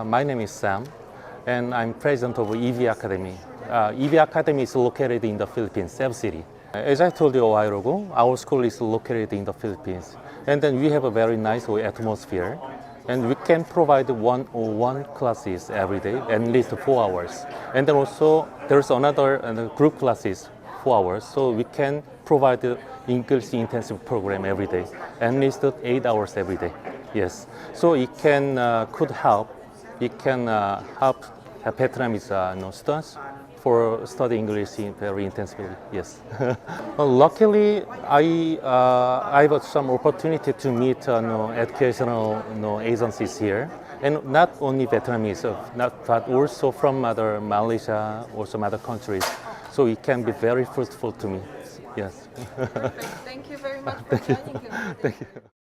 My name is Sam, and I'm president of EVAcademy. EVAcademy is located in the Philippines, Cebu City. As I told you a while ago, our school is located in the Philippines, and then we have a very nice atmosphere, and we can provide one-on-one classes every day, at least 4 hours. And then also there's another group classes 4 hours, so we can provide the English intensive program every day, at least 8 hours every day. Yes, so it could help. It can help Vietnamese students for studying English very intensively. Yes. Well, luckily, I have some opportunity to meet educational agencies here, and not only Vietnamese, but also from other Malaysia or some other countries. So it can be very fruitful to me. Yes. Perfect. Thank you very much for joining me. Thank you.